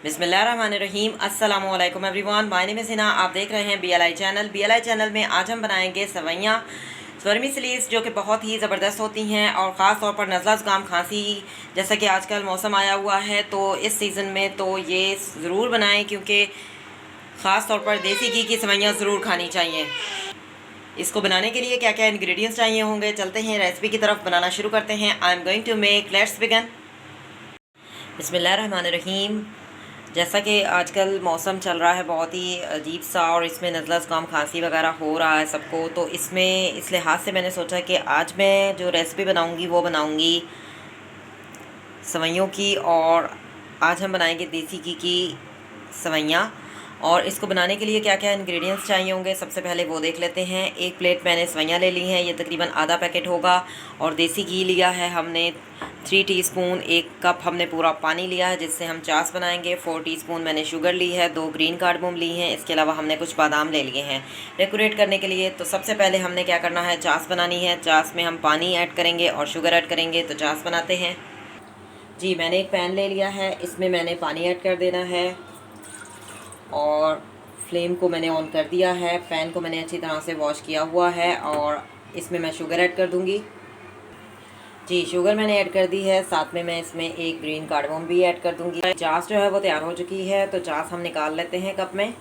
बिस्मिल्लाहिर्रहमानिर्रहीम। अस्सलामु अलैकुम everyone, my name is Hina. आप देख रहे हैं BLI चैनल। BLI चैनल में आज हम बनाएंगे सवैयाँ वर्मिसेलीज, जो कि बहुत ही ज़बरदस्त होती हैं और ख़ास तौर पर नज़ला ज़ुकाम खांसी जैसा कि आजकल मौसम आया हुआ है, तो इस सीज़न में तो ये ज़रूर बनाएं, क्योंकि ख़ास तौर पर देसी घी की सवैयाँ ज़रूर खानी चाहिए। इसको बनाने के लिए क्या क्या इंग्रेडिएंट्स चाहिए होंगे, चलते हैं रेसिपी की तरफ, बनाना शुरू करते हैं। I am going to make, let's begin. बिस्मिल्लाहिर्रहमानिर्रहीम। जैसा कि आजकल मौसम चल रहा है बहुत ही अजीब सा, और इसमें नज़ला ज़ुकाम खांसी वगैरह हो रहा है सबको, तो इसमें इस लिहाज से मैंने सोचा कि आज मैं जो रेसिपी बनाऊंगी वो बनाऊंगी सवैयों की, और आज हम बनाएंगे देसी घी की सवैयाँ। और इसको बनाने के लिए क्या क्या इंग्रेडिएंट्स चाहिए होंगे, सबसे पहले वो देख लेते हैं। एक प्लेट मैंने सवैयाँ ले ली हैं, ये तकरीबन आधा पैकेट होगा। और देसी घी लिया है हमने 3 टीस्पून, 1 कप हमने पूरा पानी लिया है जिससे हम चास बनाएंगे। 4 टीस्पून मैंने शुगर ली है, 2 ग्रीन कार्डमम ली हैं, इसके अलावा हमने कुछ बादाम ले लिए हैं डेकोरेट करने के लिए। तो सबसे पहले हमने क्या करना है, चास बनानी है। चास में हम पानी ऐड करेंगे और शुगर ऐड करेंगे, तो चास बनाते हैं। जी, मैंने एक पैन ले लिया है, इसमें मैंने पानी ऐड कर देना है और फ्लेम को मैंने ऑन कर दिया है। पैन को मैंने अच्छी तरह से वॉश किया हुआ है और इसमें मैं शुगर ऐड कर दूंगी। जी, शुगर मैंने ऐड कर दी है, साथ में मैं इसमें 1 ग्रीन कार्डमम भी ऐड कर दूंगी। चास जो है वो तैयार हो चुकी है, तो चास हम निकाल लेते हैं कप में।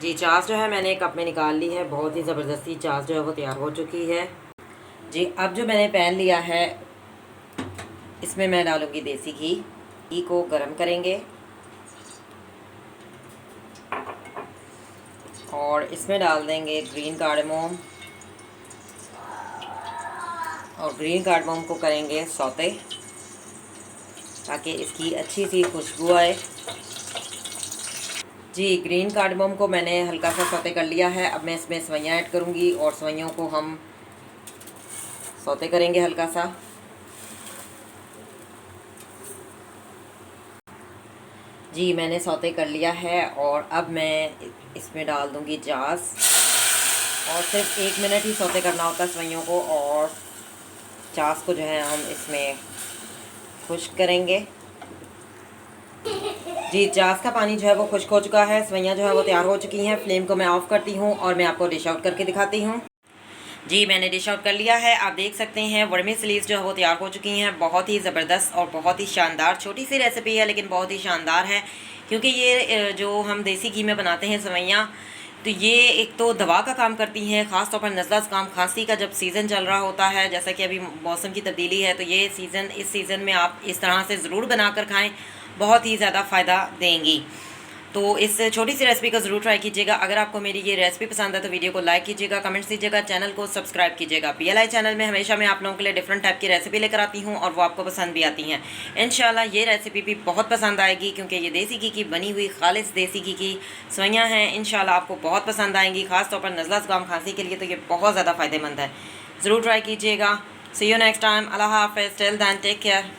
जी, चास जो है मैंने कप में निकाल ली है, बहुत ही ज़बरदस्ती चास जो है वो तैयार हो चुकी है। जी, अब जो मैंने पैन लिया है इसमें मैं डालूँगी देसी घी। घी को गर्म करेंगे और इसमें डाल देंगे ग्रीन कार्डमम, और ग्रीन कार्डमम को करेंगे सौते ताकि इसकी अच्छी सी खुशबू आए। जी, ग्रीन कार्डमम को मैंने हल्का सा सौते कर लिया है। अब मैं इसमें सवैयाँ ऐड करूँगी और सवैयों को हम सौते करेंगे हल्का सा। जी, मैंने सौते कर लिया है और अब मैं इसमें डाल दूँगी चास, और सिर्फ 1 मिनट ही सौते करना होता है सवैयों को, और चास को जो है हम इसमें खुश्क करेंगे। जी, चास का पानी जो है वो खुश्क हो चुका है, सवैयाँ जो है वो तैयार हो चुकी हैं। फ्लेम को मैं ऑफ़ करती हूँ और मैं आपको डिश आउट करके दिखाती हूँ। जी, मैंने डिश आउट कर लिया है, आप देख सकते हैं वर्मिसेलीज जो है वो तैयार हो चुकी हैं। बहुत ही ज़बरदस्त और बहुत ही शानदार, छोटी सी रेसिपी है लेकिन बहुत ही शानदार है, क्योंकि ये जो हम देसी घी में बनाते हैं सवैयाँ, तो ये एक तो दवा का काम करती हैं। ख़ास तौर पर नज़ला ज़ुकाम खांसी का जब सीज़न चल रहा होता है, जैसा कि अभी मौसम की तब्दीली है, तो ये सीज़न, इस सीज़न में आप इस तरह से ज़रूर बनाकर खाएं, बहुत ही ज़्यादा फ़ायदा देंगी। तो इस छोटी सी रेसिपी को ज़रूर ट्राई कीजिएगा। अगर आपको मेरी ये रेसिपी पसंद है तो वीडियो को लाइक कीजिएगा, कमेंट्स दीजिएगा, चैनल को सब्सक्राइब कीजिएगा। BLI चैनल में हमेशा मैं आप लोगों के लिए डिफरेंट टाइप की रेसिपी लेकर आती हूँ और वो आपको पसंद भी आती हैं। इंशाल्लाह ये रेसिपी भी बहुत पसंद आएगी, क्योंकि ये देसी घी की बनी हुई खालिस देसी घी की सवैयाँ हैं। इंशाल्लाह आपको बहुत पसंद आएंगी, खासतौर पर नज़ला ज़ुकाम खांसी के लिए तो ये बहुत ज़्यादा फ़ायदेमंद है। ज़रूर ट्राई कीजिएगा। See you next time. अल्लाह हाफ़िज़। Till then take care.